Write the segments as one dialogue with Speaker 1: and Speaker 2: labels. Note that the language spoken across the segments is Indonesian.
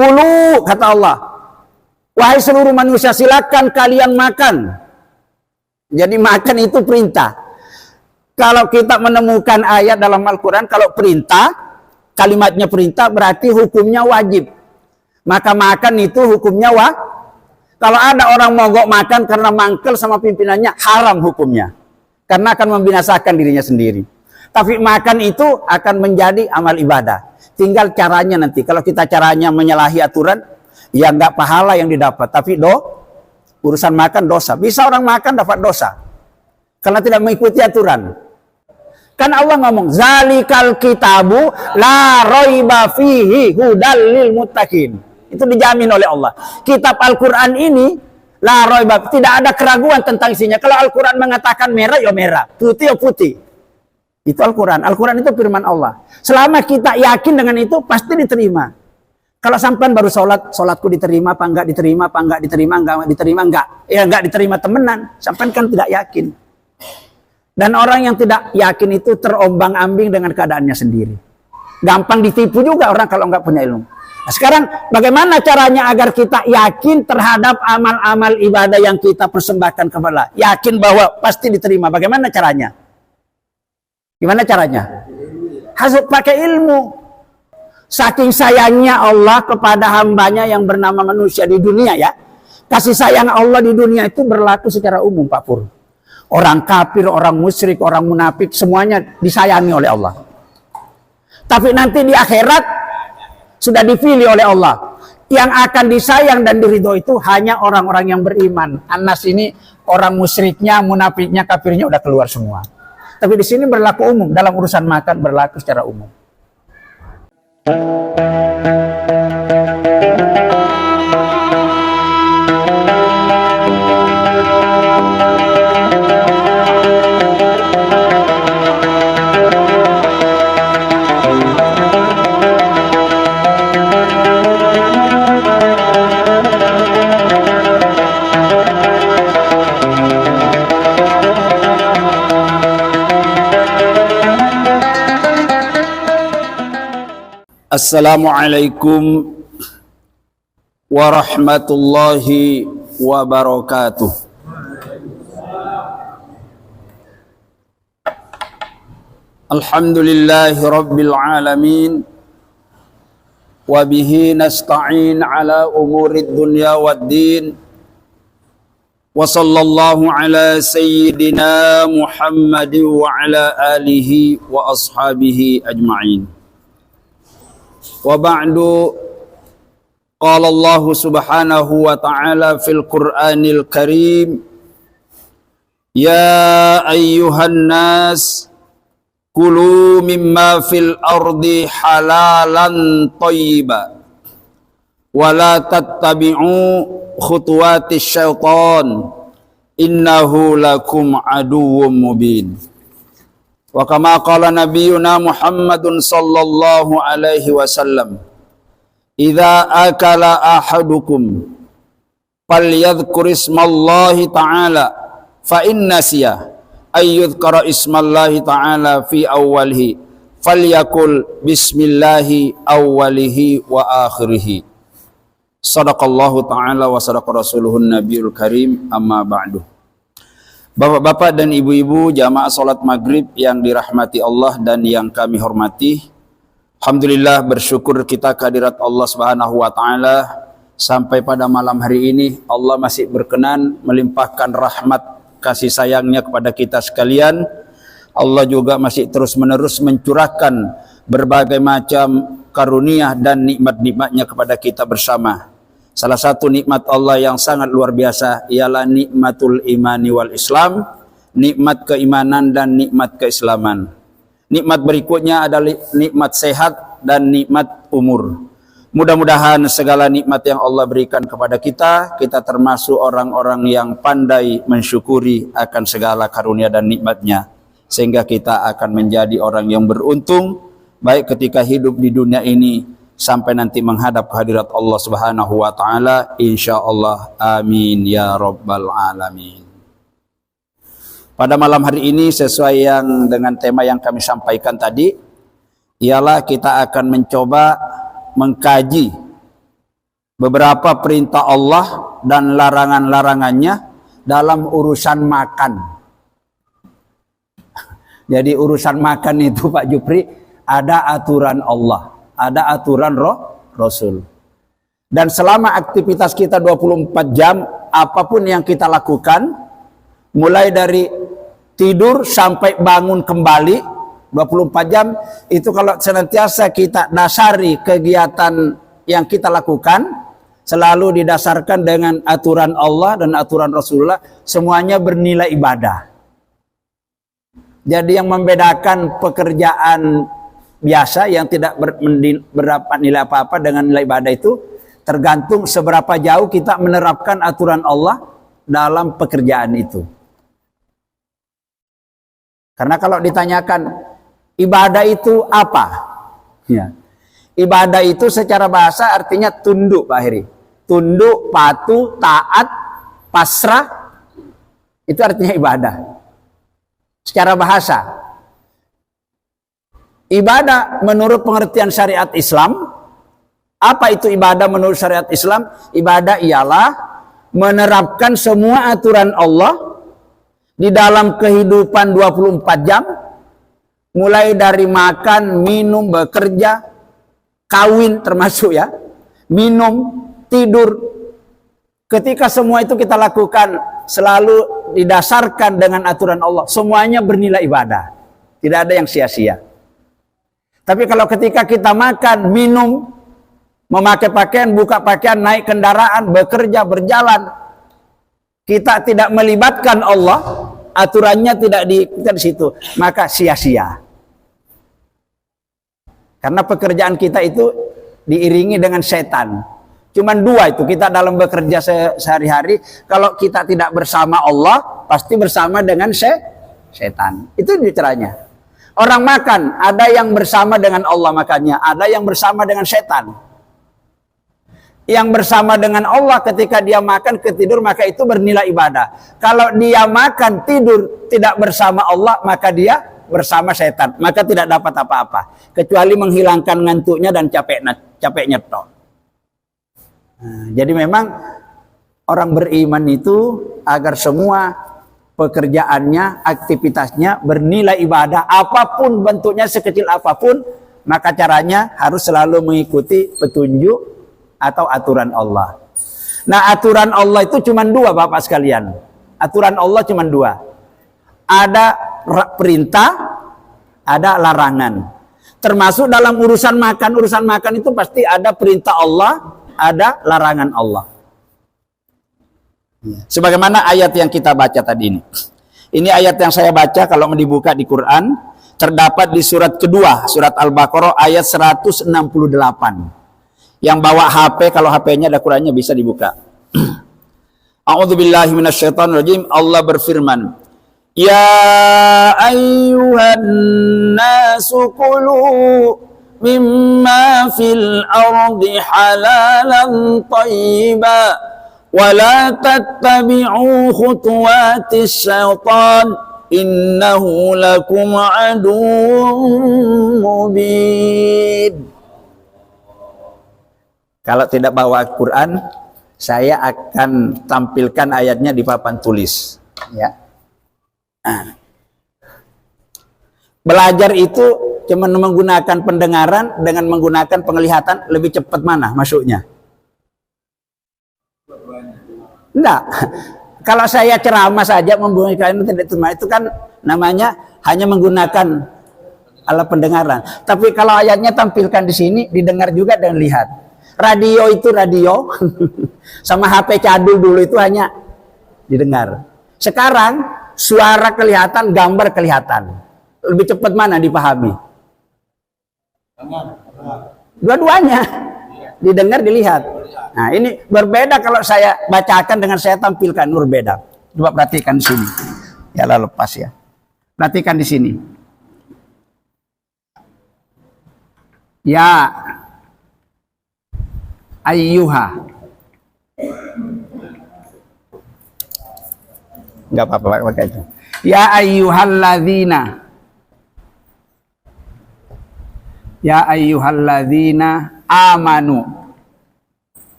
Speaker 1: Kulu, kata Allah. Wahai seluruh manusia, silakan kalian makan. Jadi makan itu perintah. Kalau kita menemukan ayat dalam Al-Quran, kalau perintah, kalimatnya perintah berarti hukumnya wajib. Maka makan itu hukumnya Kalau ada orang mogok makan karena mangkel sama pimpinannya, haram hukumnya. Karena akan membinasakan dirinya sendiri. Tapi makan itu akan menjadi amal ibadah. Tinggal caranya nanti. Kalau kita caranya menyalahi aturan, ya nggak pahala yang didapat. Tapi urusan makan dosa. Bisa orang makan dapat dosa. Karena tidak mengikuti aturan. Kan Allah ngomong, zalikal kitabu la raiba fihi hudal lil muttaqin. Itu dijamin oleh Allah. Kitab Al-Quran ini la raiba, tidak ada keraguan tentang isinya. Kalau Al-Quran mengatakan merah, ya merah. Putih, ya putih. Itu Al-Quran. Al-Quran itu firman Allah. Selama kita yakin dengan itu, pasti diterima. Kalau sampean baru sholatku diterima, apa enggak diterima, apa enggak diterima, enggak diterima, enggak. Ya enggak diterima temenan. Sampean kan tidak yakin. Dan orang yang tidak yakin itu terombang-ambing dengan keadaannya sendiri. Gampang ditipu juga orang kalau enggak punya ilmu. Nah, sekarang bagaimana caranya agar kita yakin terhadap amal-amal ibadah yang kita persembahkan kepada Allah? Yakin bahwa pasti diterima. Bagaimana caranya? Gimana caranya? Harus pakai ilmu. Saking sayangnya Allah kepada hambanya yang bernama manusia di dunia ya. Kasih sayang Allah di dunia itu berlaku secara umum Pak Pur. Orang kafir, orang musyrik, orang munafik semuanya disayangi oleh Allah. Tapi nanti di akhirat sudah dipilih oleh Allah. Yang akan disayang dan diridhoi itu hanya orang-orang yang beriman. An-Nas ini orang musyriknya, munafiknya, kafirnya udah keluar semua. Tapi di sini berlaku umum. Dalam urusan makan berlaku secara umum. Assalamualaikum warahmatullahi wabarakatuh. Alhamdulillahi rabbil alamin. Wabihi nasta'in ala umurid dunya waddin. Wa sallallahu ala sayyidina Muhammadin wa ala alihi wa ashabihi ajma'in. Wa ba'du, qala Allah subhanahu wa ta'ala fil Qur'anil Karim, ya ayyuhan nas kulu mimma fil ardi halalan thayyiba wa la tattabi'u khutuwatis syaitan innahu lakum aduwwum mubin. Wa kama qala nabiyuna Muhammadun sallallahu alaihi wasallam, idza akala ahadukum falyadhkur ismallahi ta'ala fa in nasiya ayyudhkara ismallahi ta'ala fi awwalihi falyakul bismillahi awwalihi wa akhirihi. Sadaqallahu ta'ala wa sadaqa rasuluhun nabiyul karim, amma ba'du. Bapak-bapak dan ibu-ibu jamaah salat maghrib yang dirahmati Allah dan yang kami hormati, alhamdulillah bersyukur kita kehadirat Allah subhanahu wa ta'ala. Sampai pada malam hari ini Allah masih berkenan melimpahkan rahmat kasih sayangnya kepada kita sekalian. Allah juga masih terus menerus mencurahkan berbagai macam karunia dan nikmat-nikmatnya kepada kita bersama. Salah satu nikmat Allah yang sangat luar biasa ialah nikmatul imani wal Islam, nikmat keimanan dan nikmat keislaman. Nikmat berikutnya adalah nikmat sehat dan nikmat umur. Mudah-mudahan segala nikmat yang Allah berikan kepada kita, kita termasuk orang-orang yang pandai mensyukuri akan segala karunia dan nikmatnya, sehingga kita akan menjadi orang yang beruntung baik ketika hidup di dunia ini sampai nanti menghadap hadirat Allah subhanahu wa ta'ala, insyaallah. Amin ya rabbal alamin. Pada malam hari ini sesuai yang dengan tema yang kami sampaikan tadi, ialah kita akan mencoba mengkaji beberapa perintah Allah dan larangan-larangannya dalam urusan makan. Jadi urusan makan itu Pak Jupri ada aturan Allah, ada aturan Rasul. Dan selama aktivitas kita 24 jam, apapun yang kita lakukan, mulai dari tidur sampai bangun kembali 24 jam, itu kalau senantiasa kita dasari kegiatan yang kita lakukan selalu didasarkan dengan aturan Allah dan aturan Rasulullah, semuanya bernilai ibadah. Jadi yang membedakan pekerjaan biasa yang tidak berdapat nilai apa-apa dengan nilai ibadah itu tergantung seberapa jauh kita menerapkan aturan Allah dalam pekerjaan itu. Karena kalau ditanyakan ibadah itu apa? Ya. Ibadah itu secara bahasa artinya tunduk, Pak Heri. Tunduk, patuh, taat, pasrah, itu artinya ibadah. Secara bahasa. Ibadah menurut pengertian syariat Islam, apa itu ibadah menurut syariat Islam? Ibadah ialah menerapkan semua aturan Allah di dalam kehidupan 24 jam, mulai dari makan, minum, bekerja, kawin termasuk ya, minum, tidur. Ketika semua itu kita lakukan selalu didasarkan dengan aturan Allah, semuanya bernilai ibadah. Tidak ada yang sia-sia. Tapi kalau ketika kita makan, minum, memakai pakaian, buka pakaian, naik kendaraan, bekerja, berjalan, kita tidak melibatkan Allah, aturannya tidak di situ, maka sia-sia. Karena pekerjaan kita itu diiringi dengan setan. Cuman dua itu, kita dalam bekerja sehari-hari, kalau kita tidak bersama Allah, pasti bersama dengan setan. Itu caranya. Orang makan, ada yang bersama dengan Allah makannya, ada yang bersama dengan setan. Yang bersama dengan Allah ketika dia makan, ketidur, maka itu bernilai ibadah. Kalau dia makan, tidur, tidak bersama Allah, maka dia bersama setan. Maka tidak dapat apa-apa. Kecuali menghilangkan ngantuknya dan capeknya tok. Nah, jadi memang orang beriman itu agar semua pekerjaannya, aktivitasnya bernilai ibadah, apapun bentuknya, sekecil apapun, maka caranya harus selalu mengikuti petunjuk atau aturan Allah. Nah, aturan Allah itu cuma dua, Bapak sekalian. Aturan Allah cuma dua. Ada perintah, ada larangan. Termasuk dalam urusan makan itu pasti ada perintah Allah, ada larangan Allah. Sebagaimana ayat yang kita baca tadi ini. Ini ayat yang saya baca kalau dibuka di Quran, terdapat di surat kedua, surat Al-Baqarah ayat 168. Yang bawa HP, kalau HP-nya ada Qurannya bisa dibuka. A'udzubillahi minasyaitonirrajim. Allah berfirman, Ya ayyuhan nasu kulu mimma fil ardi halalan tayyiba wa la tattabi'u khutuwatis syaitan innahu lakum aduwwun mubin. Kalau tidak bawa Al-Quran, saya akan tampilkan ayatnya di papan tulis ya. Belajar itu cuma menggunakan pendengaran dengan menggunakan penglihatan, lebih cepat mana masuknya? Enggak. Kalau saya ceramah saja membunyikan itu kan namanya hanya menggunakan alat pendengaran. Tapi kalau ayatnya tampilkan di sini, didengar juga dan lihat. Radio itu radio, sama HP cadul dulu itu hanya didengar. Sekarang suara kelihatan, gambar kelihatan. Lebih cepat mana dipahami? Dua-duanya, didengar, dilihat. Nah, ini berbeda kalau saya bacakan dengan saya tampilkan, berbeda. Coba perhatikan di sini. Ya, lah lepas ya. Perhatikan di sini. Ya ayyuha. Enggak apa-apa pakai itu. Ya ayyuhalladzina. Ya ayyuhalladzina amanu.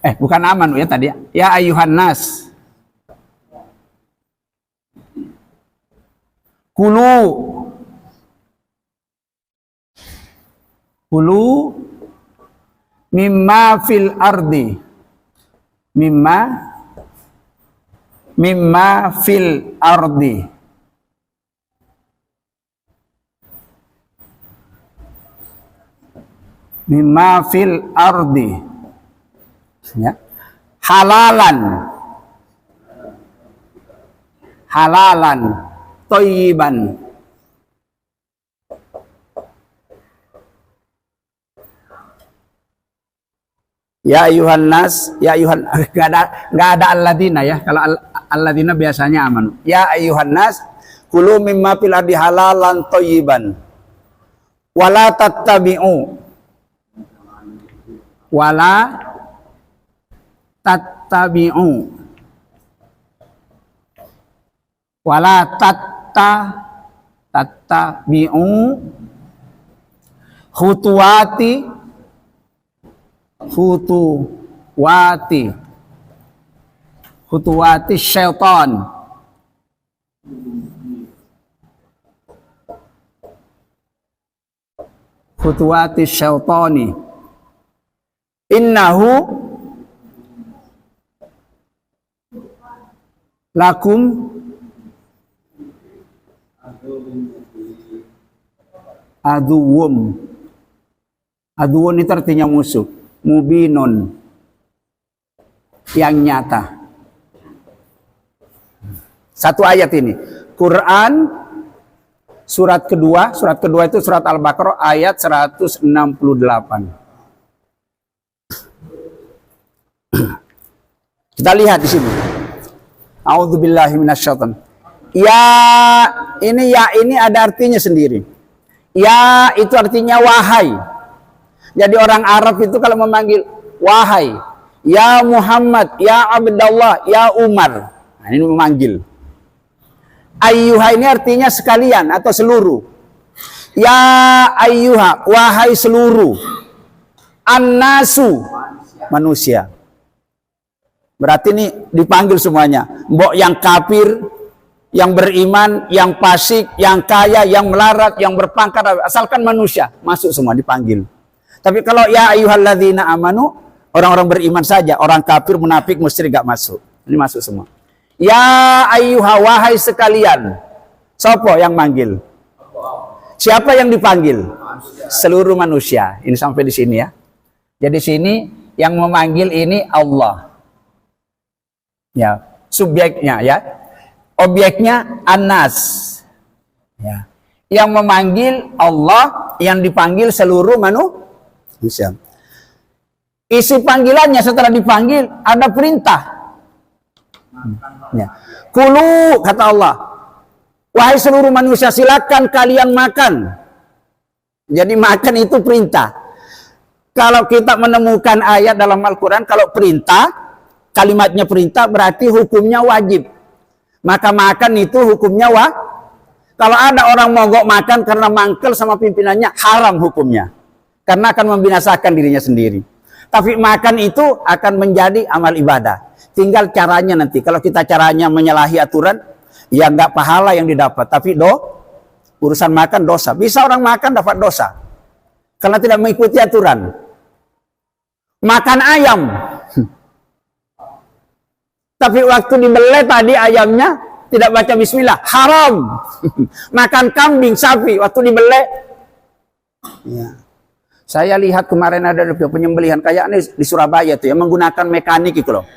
Speaker 1: Bukan amanu ya tadi ya. Ya ayuhan nas. Kulu. Kulu mimma fil ardi. Mimma fil ardi. Mimma fil ardi. Ya. Halalan thayyiban. Ya ayuhan nas, ya ayuhan, nggak ada alladzina ya. Kalau alladzina biasanya aman. Ya ayuhan nas, kulu mimma fil ardi halalan thayyiban. Wala tattabi'u. Wala tattabi'u. Wala tattabi'u khutuwati syaitan. Khutuwati syaitani. Innahu lakum aduwum. Aduwun itu artinya musuh. Mubinun, yang nyata. Satu ayat ini. Quran surat kedua itu surat Al-Baqarah ayat 168. Kita lihat di sini. A'udzubillahi minasyaiton. Ya ini ada artinya sendiri. Ya itu artinya wahai. Jadi orang Arab itu kalau memanggil wahai, ya Muhammad, ya Abdullah, ya Umar. Nah, ini memanggil. Ayyuha ini artinya sekalian atau seluruh. Ya ayyuha, wahai seluruh. An-nasu, manusia. Berarti ini dipanggil semuanya. Mbok yang kafir, yang beriman, yang fasik, yang kaya, yang melarat, yang berpangkat, asalkan manusia, masuk semua dipanggil. Tapi kalau ya ayyuhalladzina amanu, orang-orang beriman saja, orang kafir, munafik, musyrik gak masuk. Ini masuk semua. Ya ayyuha, wahai sekalian. Sopo yang manggil? Siapa yang dipanggil? Seluruh manusia. Ini sampai di sini ya. Jadi sini yang memanggil ini Allah. Ya, subjeknya ya. Objeknya An-Nas. Ya. Yang memanggil Allah, yang dipanggil seluruh manusia. Isi panggilannya setelah dipanggil ada perintah. Ya. Kulu kata Allah, wahai seluruh manusia silakan kalian makan. Jadi makan itu perintah. Kalau kita menemukan ayat dalam Al-Quran, kalau perintah, kalimatnya perintah berarti hukumnya wajib. Maka makan itu hukumnya Kalau ada orang mogok makan karena mangkel sama pimpinannya, haram hukumnya. Karena akan membinasakan dirinya sendiri. Tapi makan itu akan menjadi amal ibadah. Tinggal caranya nanti. Kalau kita caranya menyalahi aturan, ya nggak pahala yang didapat. Tapi urusan makan dosa. Bisa orang makan dapat dosa. Karena tidak mengikuti aturan. Makan ayam. Tapi waktu dibelai tadi ayamnya tidak baca bismillah. Haram. Makan kambing, sapi. Waktu dibelai. Ya. Saya lihat kemarin ada penyembelihan kayaknya di Surabaya tuh ya, menggunakan mekanik itu loh.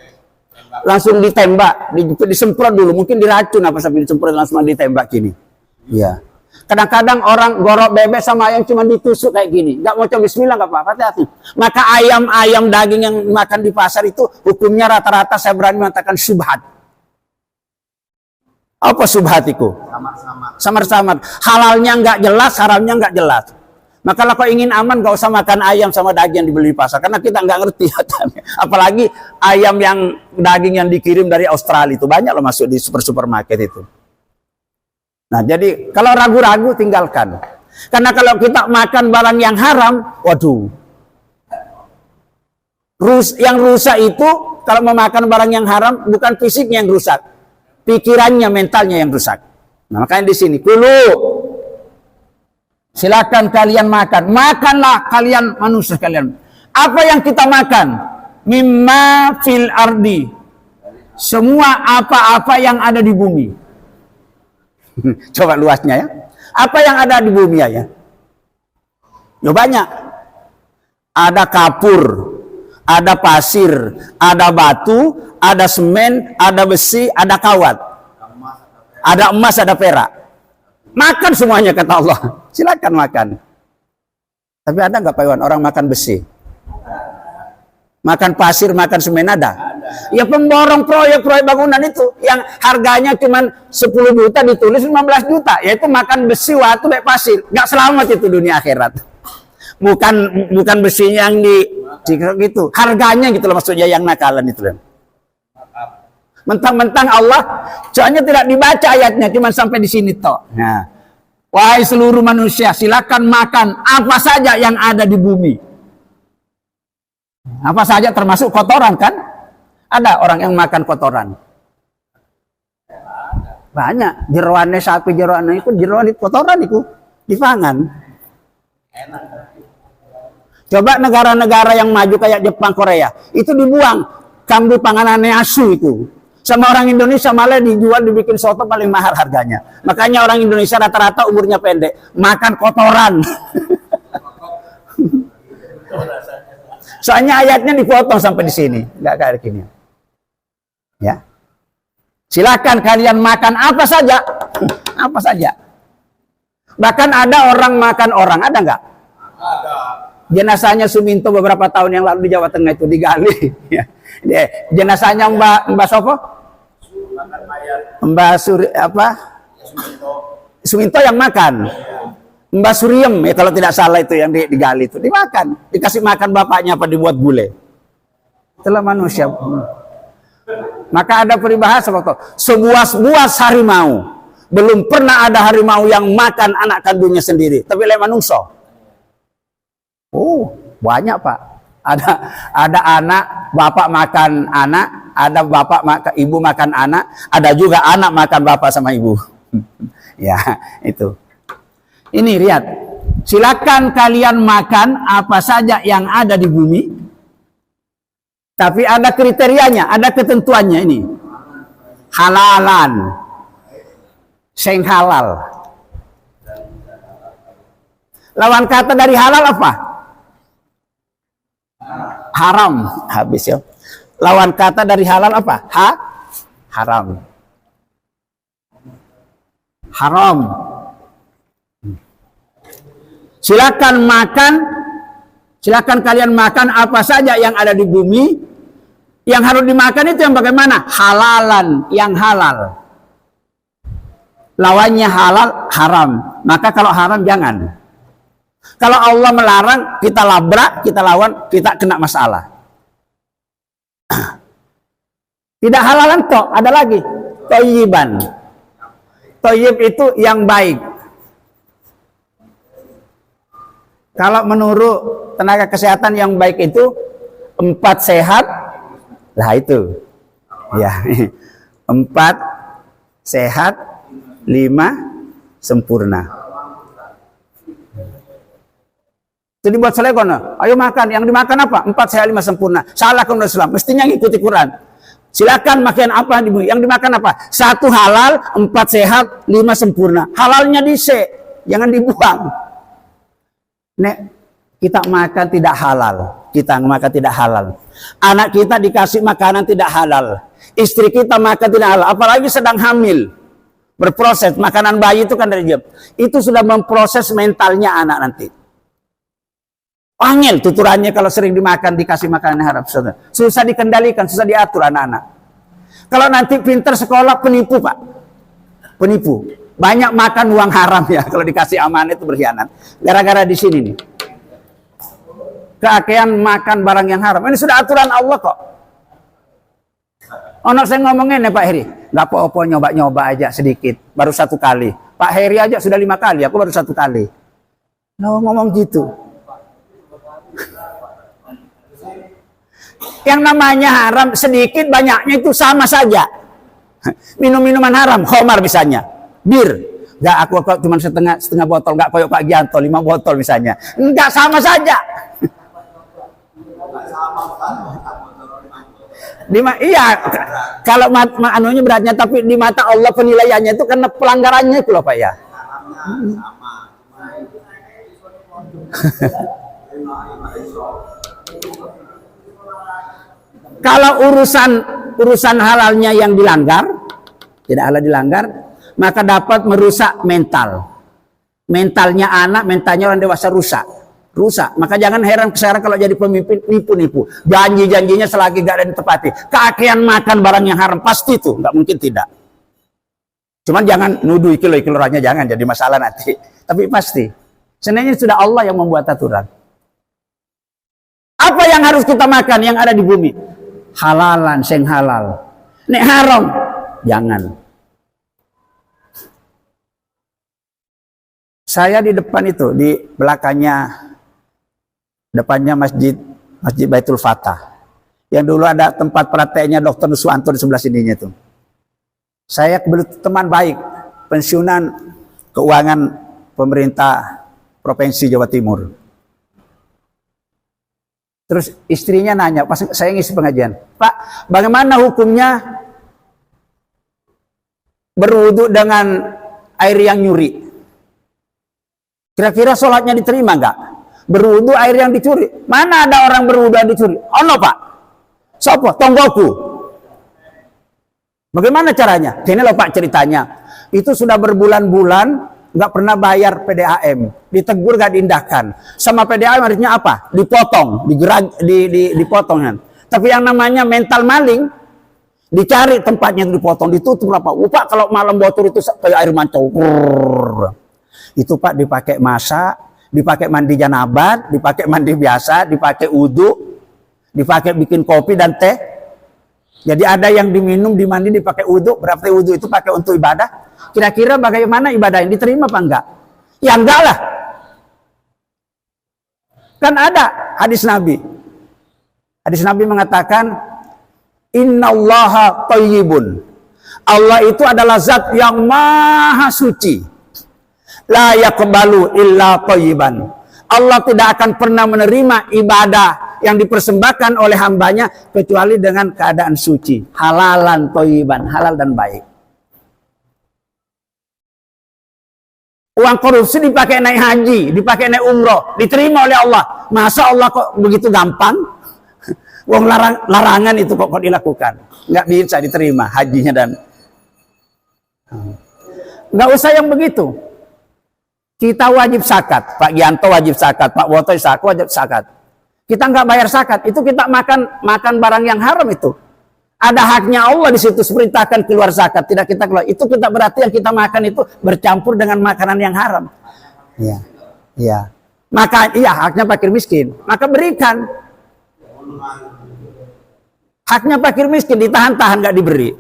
Speaker 1: Langsung ditembak, disemprot dulu, mungkin diracun apa sampai disemprot langsung ditembak gini. Ya. Kadang-kadang orang gorok bebek sama ayam cuma ditusuk kayak gini. Enggak mau coba bismillah enggak apa-apa, hati-hati. Maka ayam daging yang makan di pasar itu hukumnya rata-rata saya berani mengatakan syubhat. Apa syubhat itu? Samar-samar. Halalnya enggak jelas, haramnya enggak jelas. Maka kalau ingin aman gak usah makan ayam sama daging yang dibeli di pasar. Karena kita nggak ngerti. Apalagi ayam yang daging yang dikirim dari Australia itu. Banyak loh masuk di supermarket itu. Nah jadi kalau ragu-ragu tinggalkan. Karena kalau kita makan barang yang haram, waduh. Yang rusak itu kalau memakan barang yang haram bukan fisiknya yang rusak, pikirannya, mentalnya yang rusak. Nah, makanya di sini dulu silakan kalian makan, makanlah kalian manusia kalian. Apa yang kita makan? Mimma fil ardi, semua apa-apa yang ada di bumi. Coba luasnya ya. Apa yang ada di bumi ya? Ya banyak. Ada kapur, ada pasir, ada batu, ada semen, ada besi, ada kawat. Ada emas, ada perak. Makan semuanya kata Allah. Silakan makan. Tapi ada nggak Pak Iwan orang makan besi? Makan pasir, makan semen ada? Ya pemborong proyek-proyek bangunan itu yang harganya cuma 10 juta ditulis 15 juta, yaitu makan besi, watu, baik pasir. Nggak selamat itu dunia akhirat. Bukan besinya yang di gitu, harganya gitu loh, maksudnya yang nakalan itu loh. Mentang-mentang Allah, soalnya tidak dibaca ayatnya, cuma sampai di sini toh. Nah, wahai seluruh manusia, silakan makan apa saja yang ada di bumi. Apa saja termasuk kotoran kan? Ada orang yang makan kotoran. Banyak. Jeroannya sapi, jeroannya itu, jeroan itu kotoran itu dipangan. Coba negara-negara yang maju kayak Jepang, Korea, itu dibuang kambu panganannya asu itu. Sama orang Indonesia malah dijual, dibikin soto paling mahal harganya. Makanya orang Indonesia rata-rata umurnya pendek, makan kotoran. Soalnya ayatnya dipotong sampai di sini, nggak kayak gini. Ya, silakan kalian makan apa saja, apa saja. Bahkan ada orang makan orang, ada nggak? Ada. Jenazahnya Suminto beberapa tahun yang lalu di Jawa Tengah itu digali. Jenazahnya Mbak Sopo? Mbak Suri apa? Suminto yang makan. Mbak Suriem ya kalau tidak salah itu yang digali itu dimakan, dikasih makan bapaknya apa dibuat gulai. Itulah manusia. Maka ada peribahasa waktu sebuas-buas harimau belum pernah ada harimau yang makan anak kandungnya sendiri, tapi le manungso. Oh, banyak Pak. Ada anak, bapak makan anak, ada bapak makan, ibu makan anak, ada juga anak makan bapak sama ibu. Ya, itu. Ini lihat. Silakan kalian makan apa saja yang ada di bumi. Tapi ada kriterianya, ada ketentuannya ini. Halalan. Sing halal. Lawan kata dari halal apa? Haram. Habis ya. Lawan kata dari halal apa? Haram. Haram. Silakan makan, silakan kalian makan apa saja yang ada di bumi. Yang harus dimakan itu yang bagaimana? Halalan, yang halal. Lawannya halal, haram. Maka kalau haram jangan. Kalau Allah melarang, kita labrak, kita lawan, kita kena masalah. Tidak halalan toh, ada lagi. Thayyiban. Thayyib itu yang baik. Kalau menurut tenaga kesehatan yang baik itu 4 sehat, lah itu, ya 4 sehat, 5 sempurna. Jadi buat selekon, ayo makan, yang dimakan apa? 4 sehat, 5 sempurna. Salah kalau Islam, mestinya ngikuti Quran. Silakan makan apa, yang dimakan apa? 1 halal, 4 sehat, 5 sempurna. Halalnya jangan dibuang. Nek, kita makan tidak halal. Kita makan tidak halal. Anak kita dikasih makanan tidak halal. Istri kita makan tidak halal. Apalagi sedang hamil. Berproses. Makanan bayi itu kan dari dia. Itu sudah memproses mentalnya anak nanti. Angel tuturannya kalau sering dimakan, dikasih makanan haram. Susah dikendalikan, susah diatur anak-anak. Kalau nanti pintar sekolah, penipu Pak. Penipu. Banyak makan uang haram ya, kalau dikasih amanah itu berkhianat. Gara-gara di sini nih. Keakean makan barang yang haram. Ini sudah aturan Allah kok. Ono saya ngomongin ya Pak Heri, nggak apa-apa nyoba-nyoba aja sedikit, baru 1 kali. Pak Heri aja sudah 5 kali, aku baru 1 kali. Ngomong gitu. Yang namanya haram sedikit banyaknya itu sama saja. Minum-minuman haram, khamar misalnya, bir. Enggak, aku cuma setengah botol, enggak koyok Pak Gianto 5 botol misalnya. Enggak, sama saja. Iya, kalau anunya beratnya, tapi di mata Allah penilaiannya itu karena pelanggarannya itu loh Pak ya. Kalau urusan halalnya yang dilanggar, tidak halal dilanggar, maka dapat merusak mental. Mentalnya anak, mentalnya orang dewasa rusak. Maka jangan heran sekarang kalau jadi pemimpin nipu-nipu. Janji-janjinya selagi gak ada ditepati. Kakean makan barang yang haram, pasti itu, nggak mungkin tidak. Cuman jangan nuduh kilo-kilorannya, jangan jadi masalah nanti. Tapi pasti. Sebenarnya sudah Allah yang membuat aturan. Apa yang harus kita makan yang ada di bumi? Halalan, sing halal. Nek haram, jangan. Saya di depan itu, di depannya masjid Baitul Fatah. Yang dulu ada tempat prakteknya Dr. Nuswanto di sebelah sininya itu. Saya teman baik, pensiunan keuangan pemerintah Provinsi Jawa Timur. Terus istrinya nanya, pas saya ngisi pengajian, Pak, bagaimana hukumnya berwudu dengan air yang nyuri? Kira-kira sholatnya diterima nggak? Berwudu air yang dicuri. Mana ada orang berwudu yang dicuri? Ono Pak. Sopo? Tonggoku. Bagaimana caranya? Ini loh Pak ceritanya. Itu sudah berbulan-bulan nggak pernah bayar PDAM. Ditegur nggak diindahkan. Sama PDAM harusnya apa? Dipotong, dipotong kan. Tapi yang namanya mental maling, dicari tempatnya dipotong, ditutup berapa? Pak kalau malam bocor itu kayak air mancau. Itu Pak dipakai masak, dipakai mandi janabat, dipakai mandi biasa, dipakai wudhu, dipakai bikin kopi dan teh. Jadi ada yang diminum, dimandi, dipakai wudhu. Berarti wudhu itu pakai untuk ibadah. Kira-kira bagaimana ibadah yang diterima apa enggak? Ya enggak lah. Kan ada hadis Nabi. Hadis Nabi mengatakan, Innallaha thayyibun. Allah itu adalah zat yang maha suci. La yaqbalu illa thayyiban. Allah tidak akan pernah menerima ibadah yang dipersembahkan oleh hambanya kecuali dengan keadaan suci, halalan thayyiban, halal dan baik. Uang korupsi dipakai naik haji, dipakai naik umroh, diterima oleh Allah. Masa Allah kok begitu gampang? Uang larangan itu kok dilakukan, nggak bisa diterima hajinya dan nggak usah yang begitu. Kita wajib zakat, Pak Gianto wajib zakat, Pak Woto wajib zakat. Kita nggak bayar zakat, itu kita makan barang yang haram itu. Ada haknya Allah di situ, perintahkan keluar zakat, tidak kita keluar. Itu kita berarti yang kita makan itu bercampur dengan makanan yang haram. Iya, iya. Maka iya haknya fakir miskin, maka berikan. Haknya fakir miskin ditahan-tahan nggak diberi.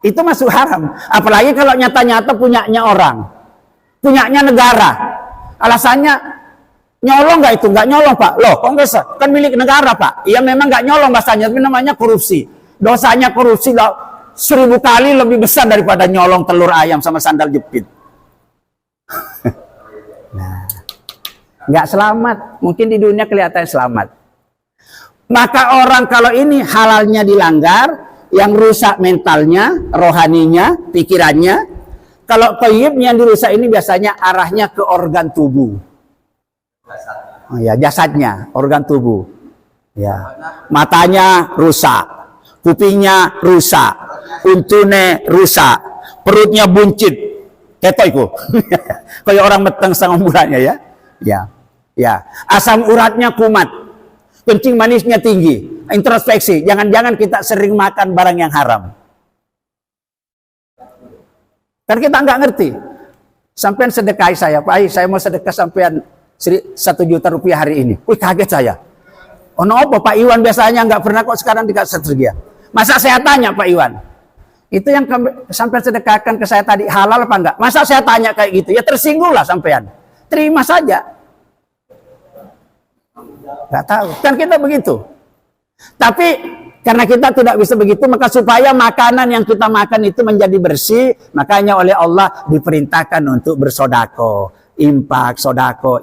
Speaker 1: Itu masuk haram. Apalagi kalau nyata-nyata punyanya orang. Punyanya negara. Alasannya nyolong nggak itu? Nggak nyolong Pak. Loh kok nggak sah? Kan milik negara Pak. Iya memang nggak nyolong bahasanya, tapi namanya korupsi. Dosanya korupsi 1000 kali lebih besar daripada nyolong telur ayam sama sandal jepit. Nah, nggak selamat. Mungkin di dunia kelihatan selamat. Maka orang kalau ini halalnya dilanggar, yang rusak mentalnya, rohaninya, pikirannya. Kalau thayyibnya yang dirusak ini biasanya arahnya ke organ tubuh. Oh ya, jasadnya, organ tubuh. Ya. Matanya rusak, kupingnya rusak, untune rusak, perutnya buncit. Ketoiku. Kayak orang meteng setengah bulannya ya. Ya. Ya. Asam uratnya kumat. Kencing manisnya tinggi. Introspeksi, jangan-jangan kita sering makan barang yang haram. Karena kita nggak ngerti. Sampean sedekahi saya, Pak, saya mau sedekah sampean 1 juta rupiah hari ini. Wih kaget saya. Oh no, Pak Iwan biasanya nggak pernah kok sekarang dikasih sedia. Masa saya tanya Pak Iwan, itu yang sampean sedekahkan ke saya tadi halal apa enggak? Masa saya tanya kayak gitu? Ya tersinggung lah sampean. Terima saja. Nggak tahu. Kan kita begitu. Tapi karena kita tidak bisa begitu, maka supaya makanan yang kita makan itu menjadi bersih, makanya oleh Allah diperintahkan untuk bersodako. Impak, sodako.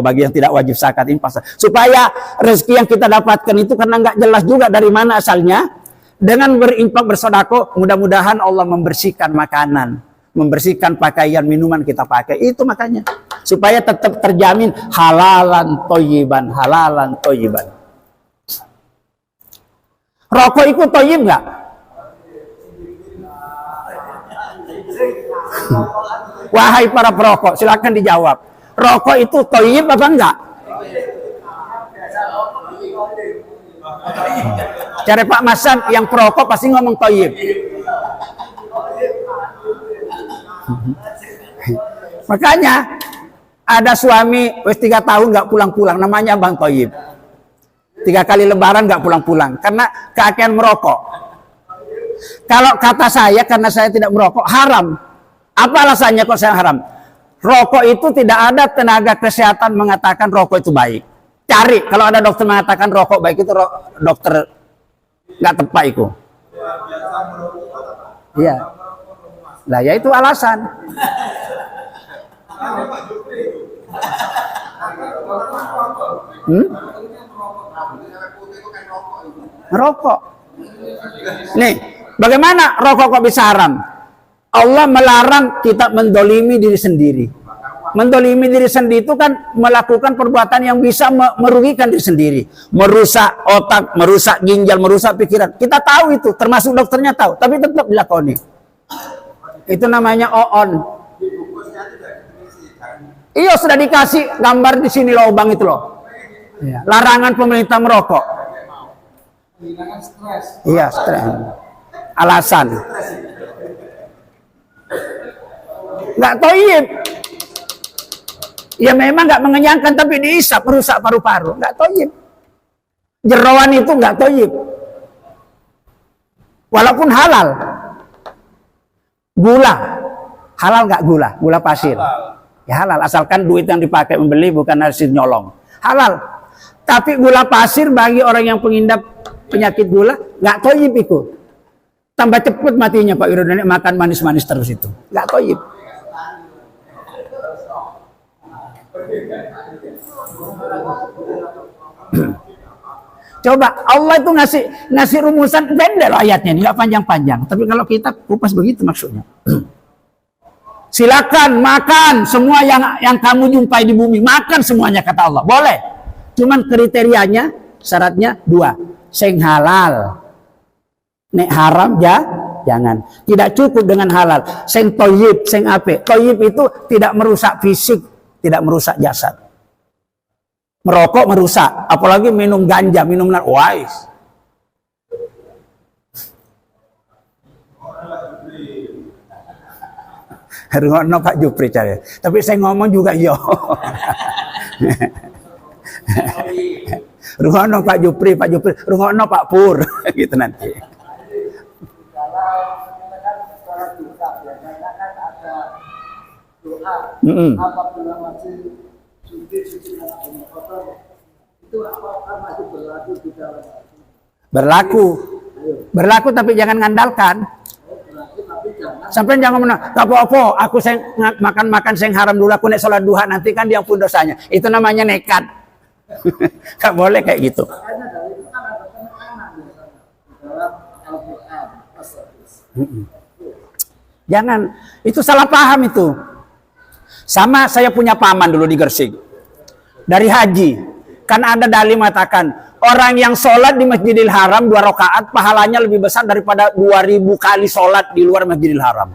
Speaker 1: Bagi yang tidak wajib zakat, impak. Supaya rezeki yang kita dapatkan itu, karena nggak jelas juga dari mana asalnya, dengan berimpak, bersodako, mudah-mudahan Allah membersihkan makanan, membersihkan pakaian, minuman kita pakai. Itu makanya. Supaya tetap terjamin halalan toyiban. Rokok itu toyib nggak? Wahai para perokok, silakan dijawab. Rokok itu toyib apa enggak? Cari Pak Masan yang perokok pasti ngomong toyib. Makanya ada suami wis 3 tahun nggak pulang-pulang, namanya Bang Toyib. 3 kali lebaran nggak pulang-pulang karena keakian merokok. Kalau kata saya, karena saya tidak merokok, haram. Apa alasannya kok saya haram? Rokok itu tidak ada tenaga kesehatan mengatakan rokok itu baik. Cari, kalau ada dokter mengatakan rokok baik itu dokter nggak tepat itu. Iya. Lah ya itu alasan. Rokok. Nih, bagaimana rokok kok bisa haram? Allah melarang kita mendolimi diri sendiri. Mendolimi diri sendiri itu kan melakukan perbuatan yang bisa merugikan diri sendiri. Merusak otak, merusak ginjal, merusak pikiran. Kita tahu itu, termasuk dokternya tahu. Tapi tetap dilakoni. Itu namanya oon. Iya, sudah dikasih gambar di sini lubang itu loh. Larangan pemerintah merokok. Iya, stres. Alasan. Nggak toyib. Ya memang nggak mengenyangkan, tapi diisap merusak paru-paru. Nggak toyib. Jeroan itu nggak toyib. Walaupun halal. Gula. Halal nggak gula? Gula pasir. Ya halal, asalkan duit yang dipakai membeli bukan hasil nyolong. Halal. Tapi gula pasir bagi orang yang pengidap penyakit gula, nggak toyib itu. Tambah cepat matinya Pak Widodo, makan manis-manis terus itu. Nggak toyib. Coba Allah itu ngasih rumusan pendek loh ayatnya ini, nggak panjang-panjang. Tapi kalau kita kupas begitu maksudnya. Silakan makan semua yang kamu jumpai di bumi, makan semuanya kata Allah. Boleh. Cuman kriterianya, syaratnya 2. Sing halal. Nek haram ya jangan. Tidak cukup dengan halal. Sing toyib, sing ape. Toyib itu tidak merusak fisik, tidak merusak jasad. Merokok merusak, apalagi minum ganja, minum narkoba. Rungono Pak Jupri cari. Tapi saya ngomong juga yo. Rungono Pak Jupri, rungono Pak Pur gitu nanti. Apabila masih itu apakah masih berlaku di dalam? Berlaku tapi jangan ngandalkan. Sampai jangan menang. Apa-apa, aku makan sing haram dulu, aku nek sholat duha nanti kan dia pun dosanya. Itu namanya nekat. Gak boleh kayak gitu. Jangan, itu salah paham itu. Sama saya punya paman dulu di Gresik. Dari haji. Kan ada dalil mengatakan, orang yang sholat di Masjidil Haram 2 rakaat, pahalanya lebih besar daripada 2000 kali sholat di luar Masjidil Haram.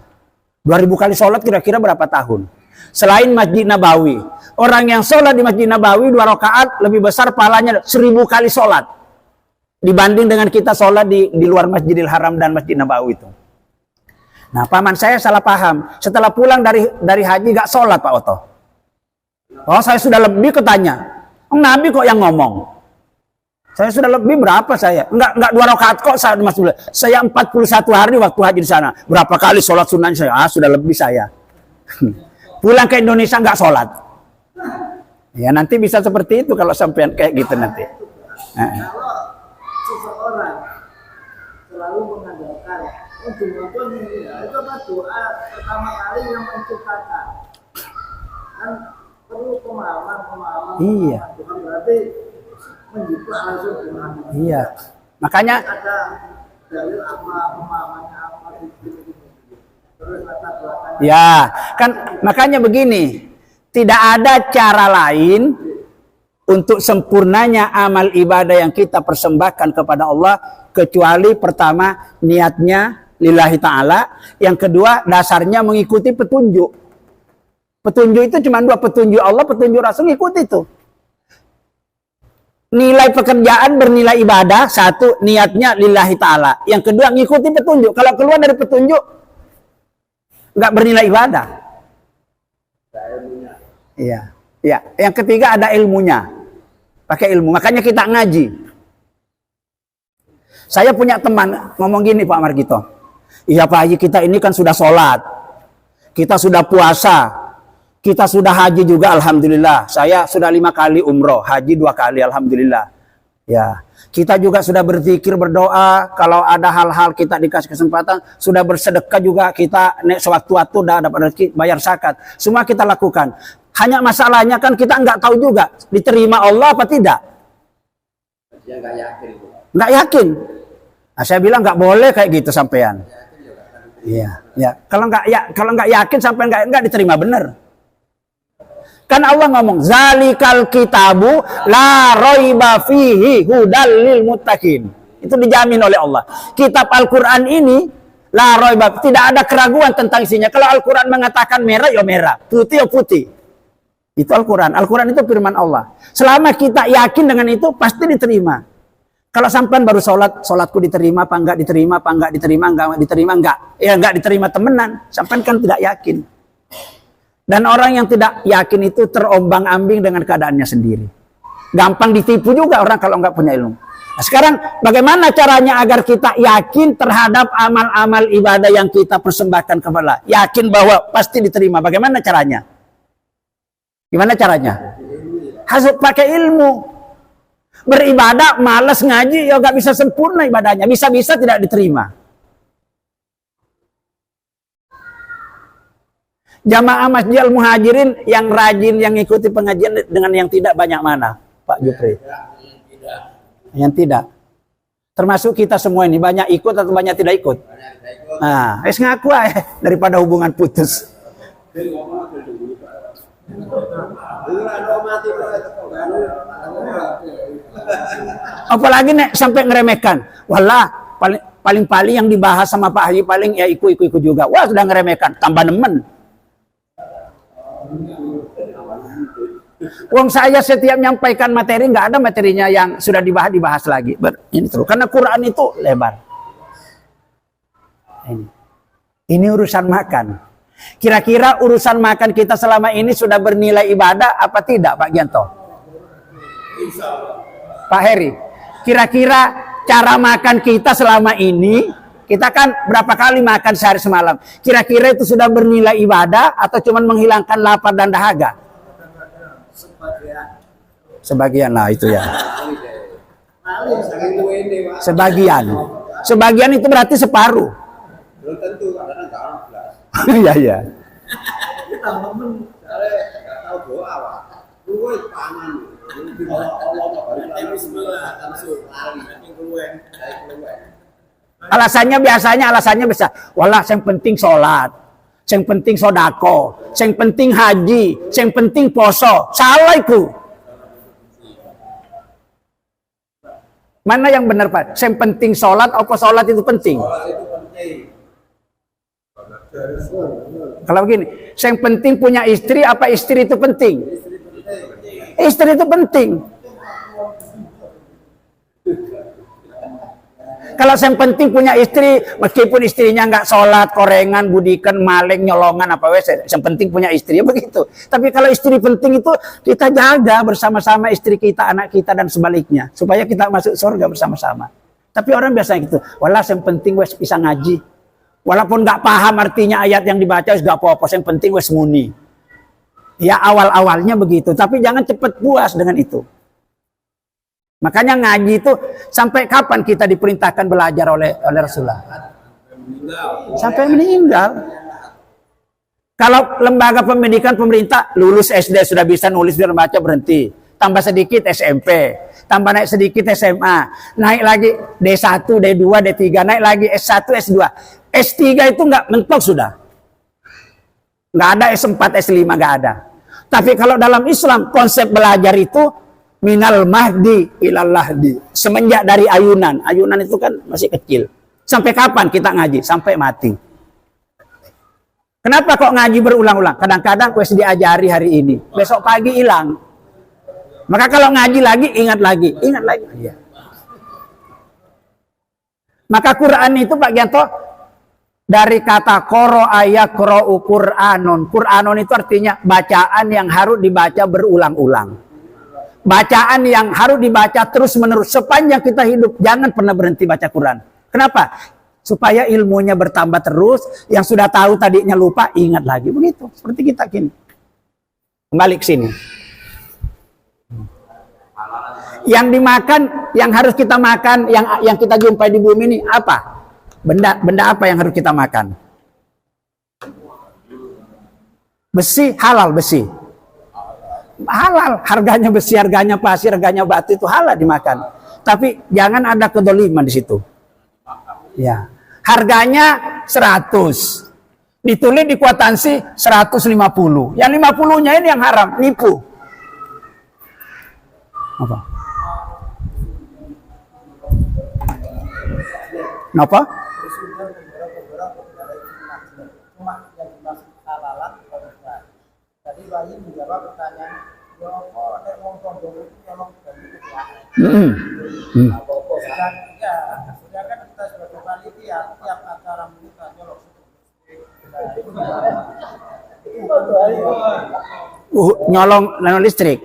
Speaker 1: 2000 kali sholat kira-kira berapa tahun? Selain Masjid Nabawi. Orang yang sholat di Masjid Nabawi 2 rakaat lebih besar pahalanya 1000 kali sholat. Dibanding dengan kita sholat di luar Masjidil Haram dan Masjid Nabawi itu. Nah, paman saya salah paham. Setelah pulang dari haji gak sholat Pak Oto. Oh, saya sudah lebih ketanya. Nabi kok yang ngomong. Saya sudah lebih berapa saya? Enggak 2 rakaat kok saya masuk. Saya 41 hari waktu haji di sana. Berapa kali sholat sunnah saya? Sudah lebih saya. Pulang ke Indonesia enggak sholat. Ya nanti bisa seperti itu kalau sampean kayak gitu nanti.
Speaker 2: selalu mengandalkan ujung-ujung ini ya, itu apa doa pertama kali yang menciptakan kan perlu pemahaman
Speaker 1: Iya.
Speaker 2: bukan berarti menjiplak langsung Tuhan.
Speaker 1: Iya. Makanya
Speaker 2: Ada dalil apa pemahamannya apa gitu. Terus latar belakangnya.
Speaker 1: ya, kan makanya begini, tidak ada cara lain untuk sempurnanya amal ibadah yang kita persembahkan kepada Allah kecuali pertama niatnya lillahi ta'ala, yang kedua dasarnya mengikuti petunjuk. Petunjuk itu cuma dua, petunjuk Allah, petunjuk Rasul, ikuti itu. Nilai pekerjaan bernilai ibadah, satu niatnya lillahi ta'ala, yang kedua ngikuti petunjuk. Kalau keluar dari petunjuk nggak bernilai ibadah. Iya, iya. Yang ketiga ada ilmunya, pakai ilmu. Makanya kita ngaji. Saya punya teman ngomong gini, Pak Margito. Iya Pak Haji, kita ini kan sudah sholat, kita sudah puasa, kita sudah haji juga, alhamdulillah. Saya sudah 5 kali umroh, haji 2 kali, alhamdulillah. Ya, kita juga sudah berzikir, berdoa. Kalau ada hal-hal kita dikasih kesempatan, sudah bersedekah juga kita. Sewaktu-waktu udah dapat rezeki, bayar zakat. Semua kita lakukan. Hanya masalahnya kan kita nggak tahu juga diterima Allah apa tidak.
Speaker 3: Dia nggak yakin.
Speaker 1: Nggak yakin. Nah, saya bilang nggak boleh kayak gitu sampean. Iya, ya. Kalau nggak yakin sampai nggak diterima bener. Kan Allah ngomong, zalikal kitabu la raiba fihi hudal lil muttaqin. Itu dijamin oleh Allah. Kitab Al-Qur'an ini la raiba, tidak ada keraguan tentang isinya. Kalau Al-Qur'an mengatakan merah ya merah, putih ya putih. Itu Al-Qur'an. Al-Qur'an itu firman Allah. Selama kita yakin dengan itu pasti diterima. Kalau sampean baru sholatku diterima apa enggak diterima, apa enggak diterima, enggak diterima, enggak. Ya enggak diterima temenan. Sampean kan tidak yakin. Dan orang yang tidak yakin itu terombang-ambing dengan keadaannya sendiri. Gampang ditipu juga orang kalau nggak punya ilmu. Nah, sekarang bagaimana caranya agar kita yakin terhadap amal-amal ibadah yang kita persembahkan kepada Allah? Yakin bahwa pasti diterima. Bagaimana caranya? Gimana caranya? Harus pakai ilmu. Beribadah, malas ngaji, ya nggak bisa sempurna ibadahnya. Bisa-bisa tidak diterima. Jamaah Masjid Al-Muhajirin yang rajin, yang ikuti pengajian dengan yang tidak banyak mana, Pak Jupri? Yang tidak. Termasuk kita semua ini, banyak ikut atau banyak tidak ikut? Nah, ngaku aja daripada hubungan putus. Apalagi nek sampai ngeremehkan. Walah, paling yang dibahas sama Pak Haji paling ya ikut juga. Wah, sudah ngeremehkan, tambah nemen. Wong saya setiap menyampaikan materi nggak ada materinya yang sudah dibahas lagi. Ini terus karena Quran itu lebar. Ini urusan makan. Kira-kira urusan makan kita selama ini sudah bernilai ibadah apa tidak, Pak Gianto? Pak Heri, kira-kira cara makan kita selama ini, kita kan berapa kali makan sehari semalam? Kira-kira itu sudah bernilai ibadah atau cuma menghilangkan lapar dan dahaga? Sebagian lah itu ya. Sebagian itu berarti separuh.
Speaker 3: Belum tentu, karena nggak orang belas.
Speaker 1: Iya iya.
Speaker 3: Tahu doa apa? Luwe pangan.
Speaker 1: Alasannya bisa. Walah, yang penting sholat, yang penting sodako, yang penting haji, yang penting poso. Salah itu. Mana yang benar, Pak? Yang penting sholat, apa sholat itu penting?
Speaker 3: Sholat itu penting.
Speaker 1: Kalau begini, yang penting punya istri, apa istri itu penting? Istri itu penting. Kalau yang penting punya istri, meskipun istrinya nggak sholat, korengan, budikan, maling, nyolongan, apa wes, yang penting punya istri, ya begitu. Tapi kalau istri penting itu kita jaga bersama-sama istri kita, anak kita, dan sebaliknya, supaya kita masuk surga bersama-sama. Tapi orang biasanya gitu, walah yang penting wes bisa ngaji, walaupun nggak paham artinya ayat yang dibaca, wes nggak apa-apa, yang penting wes muni. Ya awal-awalnya begitu, tapi jangan cepat puas dengan itu. Makanya ngaji itu sampai kapan kita diperintahkan belajar oleh Rasulullah? Sampai meninggal. Kalau lembaga pendidikan pemerintah lulus SD sudah bisa nulis dan baca berhenti. Tambah sedikit SMP, tambah naik sedikit SMA, naik lagi D1, D2, D3, naik lagi S1, S2. S3 itu nggak mentok sudah. Nggak ada S4, S5, nggak ada. Tapi kalau dalam Islam konsep belajar itu minal mahdi ilal lahdi. Semenjak dari ayunan. Ayunan itu kan masih kecil. Sampai kapan kita ngaji? Sampai mati. Kenapa kok ngaji berulang-ulang? Kadang-kadang wes diajari hari ini, besok pagi hilang. Maka kalau ngaji lagi, ingat lagi. Ya. Maka Quran itu Pak Gianto, dari kata koro ayat qra'u Qur'anon. Qur'anon itu artinya bacaan yang harus dibaca berulang-ulang. Bacaan yang harus dibaca terus-menerus sepanjang kita hidup. Jangan pernah berhenti baca Quran. Kenapa? Supaya ilmunya bertambah terus. Yang sudah tahu tadinya lupa, ingat lagi. Begitu. Seperti kita gini. Kembali ke sini. Yang dimakan, yang harus kita makan, yang kita jumpai di bumi ini apa? Benda apa yang harus kita makan? Besi, halal besi. Halal, harganya besi, harganya pasir, harganya batu itu halal dimakan. Tapi jangan ada kedoliman di situ. Ya. Harganya 100. Ditulis di kuitansi 150. Yang 50-nya ini yang haram, nipu. Apa? Kenapa?
Speaker 2: Tadi Bayi menjawab pertanyaan, ya apa nek wong tonggo itu nyolong dari itu ya. Sedangkan kita sebagai panitia tiap acara kita nyolong
Speaker 1: nyolong listrik.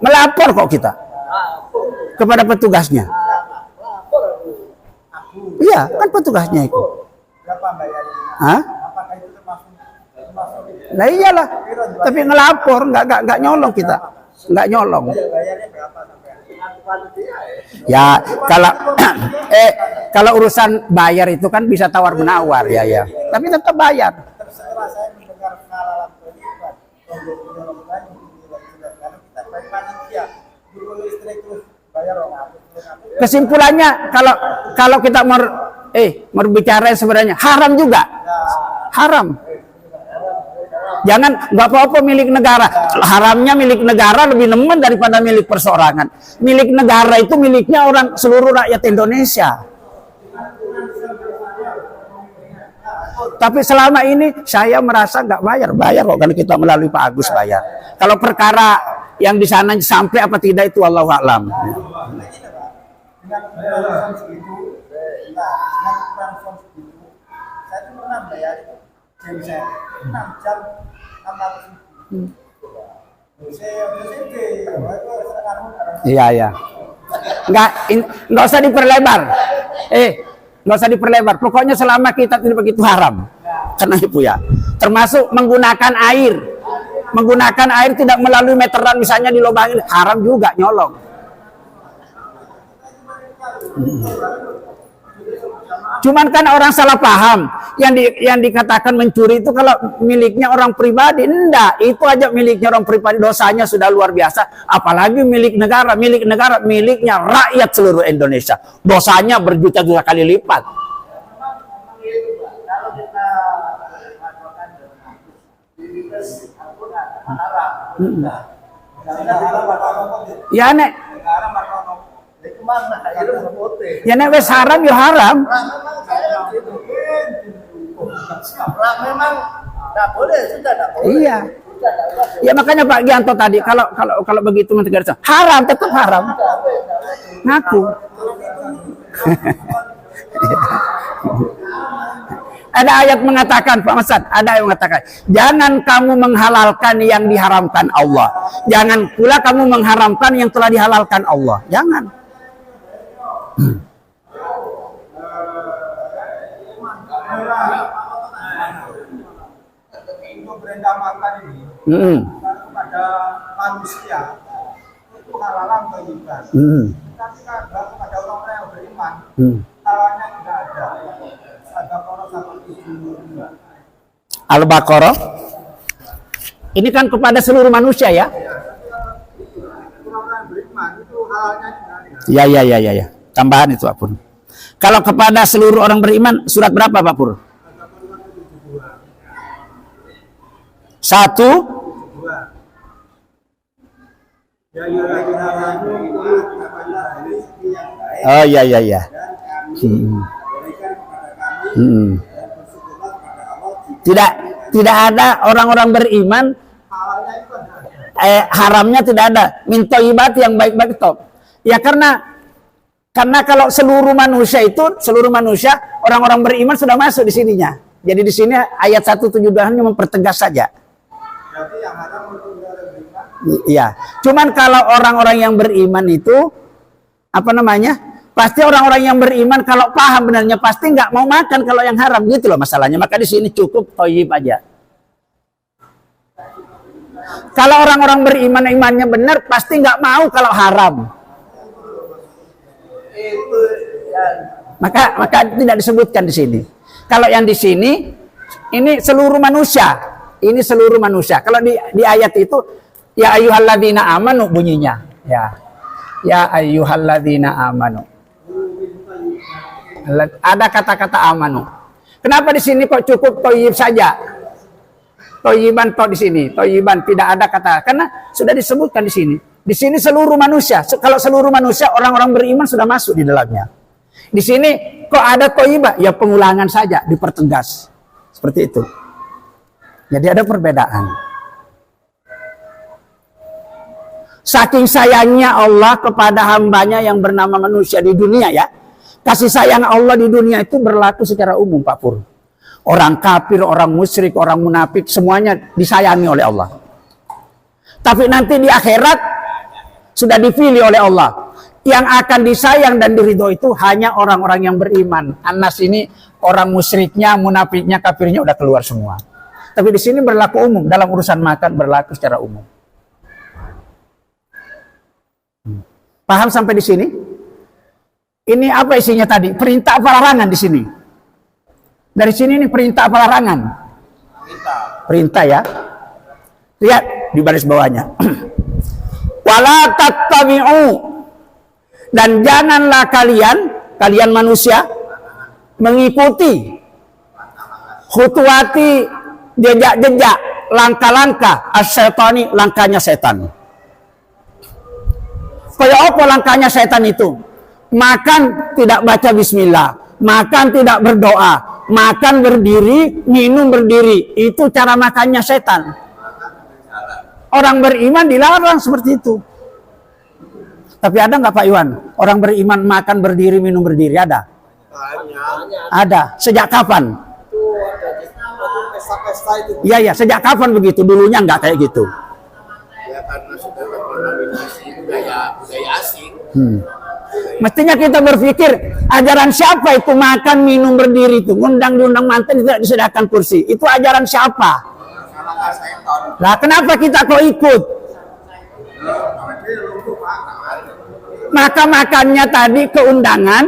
Speaker 1: Melapor kok kita kepada petugasnya. Iya, kan petugasnya itu.
Speaker 2: Berapa bayarnya?
Speaker 1: Hah?
Speaker 2: Apakah itu termasuk
Speaker 1: Nah iyalah. Tapi ngelapor, nggak nyolong kita. Nggak nyolong.
Speaker 2: bayarnya berapa sampai?
Speaker 1: Ya, kalau kalau urusan bayar itu kan bisa tawar menawar ya. Tapi tetap bayar.
Speaker 2: Setelah saya mendengar pengalaman terlibat karena kita baik panitia dulu listrik terus bayar orang.
Speaker 1: Kesimpulannya kalau kita mau bicara sebenarnya haram juga. Haram. Jangan, nggak apa-apa milik negara. Haramnya milik negara lebih nemen daripada milik perseorangan. Milik negara itu miliknya orang seluruh rakyat Indonesia. Tapi selama ini saya merasa nggak bayar kok kalau kita melalui Pak Agus bayar. Kalau perkara yang di sana sampai apa tidak itu Allahu a'lam.
Speaker 2: Dengan ukuran segitu, dengan ukuran segitu, saya tuh pernah bayar jam saya 6 jam 600.000.
Speaker 1: Iya. Nggak usah diperlebar. Nggak usah diperlebar. Pokoknya selama kita tidak begitu haram. Karena itu ya. Termasuk menggunakan air. Menggunakan air tidak melalui meteran misalnya dilobangin, haram juga nyolong. Cuman kan orang salah paham. Yang dikatakan mencuri itu kalau miliknya orang pribadi. Enggak, itu aja miliknya orang pribadi, dosanya sudah luar biasa. Apalagi milik negara. Milik negara, miliknya rakyat seluruh Indonesia. Dosanya berjuta-juta kali lipat.
Speaker 2: Kalau kita melakukan
Speaker 1: ya nek ya nek wes haram ya haram.
Speaker 2: Memang tidak boleh, sudah tidak boleh.
Speaker 1: Iya. Ya makanya Pak Gianto tadi kalau begitu negara haram tetap haram. Ngaku. Ada ayat mengatakan, Pak Masad, ada ayat mengatakan, jangan kamu menghalalkan yang diharamkan Allah. Jangan pula kamu mengharamkan yang telah dihalalkan Allah. Jangan.
Speaker 2: kepada manusia itu halalan thayyiban. Tapi kalau kepada orang-orang yang beriman, halalnya tidak ada. Al-Baqarah 172.
Speaker 1: Al-Baqarah. Ini kan kepada seluruh manusia ya.
Speaker 2: Orang-orang yang beriman itu halalnya tidak ada.
Speaker 1: Ya. Tambahan itu Pak Pur. Kalau kepada seluruh orang beriman surat berapa Pak Pur? 1.
Speaker 2: Ya ayyuhalladzina amanu qulu kepada rizki yang baik.
Speaker 1: Oh ya.
Speaker 3: berikan kepada kami dan bersyukurlah kepada Allah.
Speaker 1: Tidak ada orang-orang beriman
Speaker 2: Halalnya itu ada.
Speaker 1: haramnya tidak ada. Min thayyibat yang baik-baik top. Ya karena kalau seluruh manusia orang-orang beriman sudah masuk di sininya. Jadi di sini ayat 172 hanya mempertegas saja.
Speaker 2: Berarti yang haram untuk orang beriman.
Speaker 1: Iya. Cuman kalau orang-orang yang beriman itu pasti orang-orang yang beriman kalau paham benarnya pasti nggak mau makan kalau yang haram gitu loh masalahnya. Maka di sini cukup thayyib aja. Kalau orang-orang beriman imannya benar pasti nggak mau kalau haram. Maka tidak disebutkan di sini. Kalau yang di sini ini seluruh manusia. Ini seluruh manusia. Kalau di ayat itu ya ayyuhalladzina amanu bunyinya. Ya ayyuhalladzina amanu. Ada kata-kata amanu. Kenapa di sini kok cukup thayyib saja? Thayyiban kok di sini. Thayyiban tidak ada kata. Karena sudah disebutkan di sini. Di sini seluruh manusia. Kalau seluruh manusia orang-orang beriman sudah masuk di dalamnya. Di sini kok ada thayyibah? Ya pengulangan saja, dipertegas. Seperti itu. Jadi ada perbedaan. Saking sayangnya Allah kepada hambanya yang bernama manusia di dunia ya. Kasih sayang Allah di dunia itu berlaku secara umum Pak Pur. Orang kafir, orang musyrik, orang munafik semuanya disayangi oleh Allah. Tapi nanti di akhirat sudah dipilih oleh Allah. Yang akan disayang dan diridho itu hanya orang-orang yang beriman. Anas ini orang musyriknya, munafiknya, kafirnya udah keluar semua. Tapi di sini berlaku umum, dalam urusan makan berlaku secara umum. Paham sampai di sini? Ini apa isinya tadi? Perintah apa larangan di sini? Dari sini ini perintah apa larangan? Perintah ya. Lihat di baris bawahnya. Wala tattabi'u, dan janganlah kalian manusia mengikuti khutuwati, jejak-jejak, langkah-langkah as-syaitani, langkahnya setan. Kaya apa langkahnya setan itu? Makan tidak baca bismillah, makan tidak berdoa, makan berdiri, minum berdiri. Itu cara makannya setan. Orang beriman dilarang seperti itu. Tapi ada nggak Pak Iwan? Orang beriman makan berdiri, minum berdiri, ada? Ada. Sejak kapan?
Speaker 2: Pesta-pesta itu.
Speaker 1: Iya, sejak kapan begitu? Dulunya nggak kayak gitu.
Speaker 3: Ya karena sudah terkontaminasi budaya asing.
Speaker 1: Mestinya kita berpikir, ajaran siapa itu makan, minum, berdiri itu? Ngundang diundang mantan tidak disediakan kursi. Itu ajaran siapa? Lah kenapa kita kok ikut? Maka makannya tadi keundangan,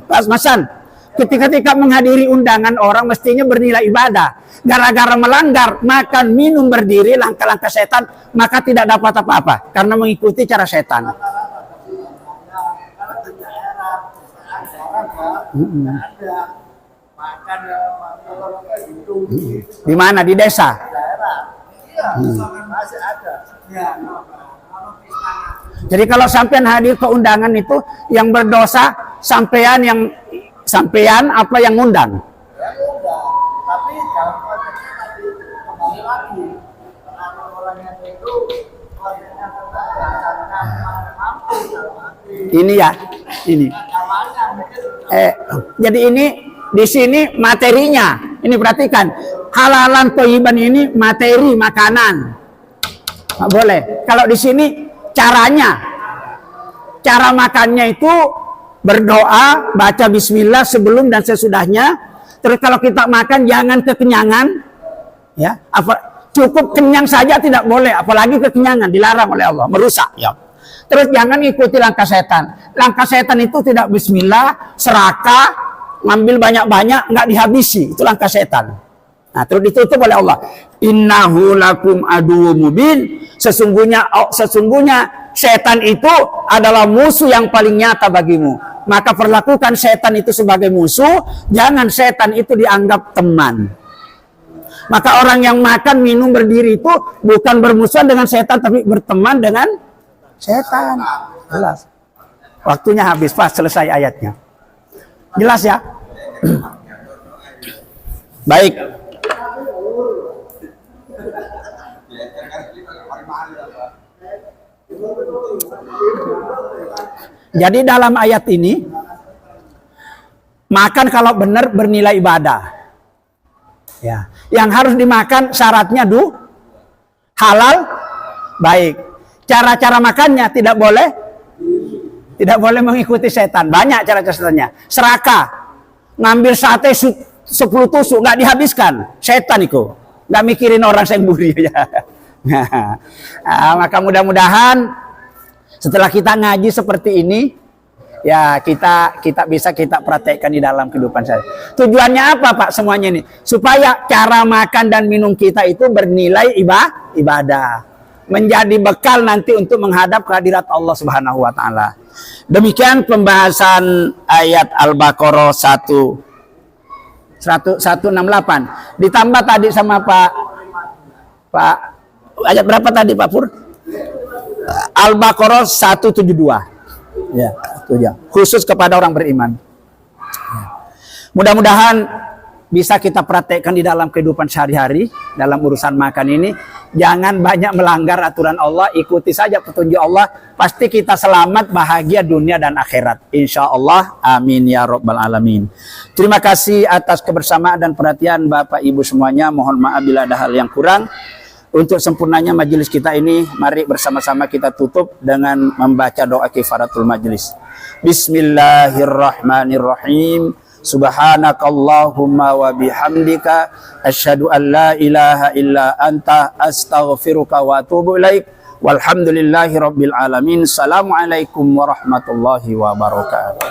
Speaker 1: Pak Masan, ketika menghadiri undangan orang mestinya bernilai ibadah. Gara-gara melanggar makan, minum, berdiri, langkah-langkah setan, maka tidak dapat apa-apa karena mengikuti cara setan. Di mana? Di desa? Jadi kalau sampean hadir ke undangan itu yang berdosa sampean apa yang ngundang?
Speaker 2: Tapi dalam konteksnya tadi kembali lagi orang yang itu konteksnya mampu.
Speaker 1: Ini ya, ini. Jadi ini di sini materinya. Ini perhatikan, halalan thayyiban ini materi makanan. Nggak boleh. Kalau di sini caranya, cara makannya itu berdoa, baca bismillah sebelum dan sesudahnya. Terus kalau kita makan jangan kekenyangan, ya. Apa Cukup kenyang saja tidak boleh, apalagi kekenyangan dilarang oleh Allah, merusak. Ya. Terus jangan ikuti langkah setan. Langkah setan itu tidak bismillah, serakah, ngambil banyak-banyak, nggak dihabisi. Itu langkah setan. Nah, terus ditutup oleh Allah. Innahu lakum aduwwum mubin. Sesungguhnya setan itu adalah musuh yang paling nyata bagimu. Maka perlakukan setan itu sebagai musuh, jangan setan itu dianggap teman. Maka orang yang makan, minum, berdiri itu bukan bermusuhan dengan setan, tapi berteman dengan setan. Jelas. Waktunya habis, pas selesai ayatnya. Jelas ya? Baik. Jadi dalam ayat ini, makan kalau benar bernilai ibadah. Ya, yang harus dimakan syaratnya halal, baik. Cara-cara makannya tidak boleh mengikuti setan. Banyak cara-cara setannya. Serakah, ngambil sate 10 tusuk nggak dihabiskan, setan itu. Nggak mikirin orang semburi ya. Maka mudah-mudahan setelah kita ngaji seperti ini, ya kita bisa praktekkan di dalam kehidupan saya. Tujuannya apa Pak semuanya ini? Supaya cara makan dan minum kita itu bernilai ibadah. Menjadi bekal nanti untuk menghadap kehadirat Allah Subhanahu wa taala. Demikian pembahasan ayat Al-Baqarah 168. Ditambah tadi sama Pak ayat berapa tadi Pak Pur? Al-Baqarah 172. Ya, itu ya. Khusus kepada orang beriman. Ya. Mudah-mudahan bisa kita praktekkan di dalam kehidupan sehari-hari, dalam urusan makan ini. Jangan banyak melanggar aturan Allah, ikuti saja petunjuk Allah. Pasti kita selamat, bahagia dunia dan akhirat. Insya Allah, amin ya rabbal alamin. Terima kasih atas kebersamaan dan perhatian Bapak Ibu semuanya. Mohon maaf bila ada hal yang kurang. Untuk sempurnanya majelis kita ini, mari bersama-sama kita tutup dengan membaca doa kifaratul majelis. Bismillahirrahmanirrahim. Subhanakallahumma wa bihamdika asyhadu an la ilaha illa anta astaghfiruka wa atubu ilaik. Walhamdulillahi rabbil alamin. Assalamualaikum warahmatullahi wabarakatuh.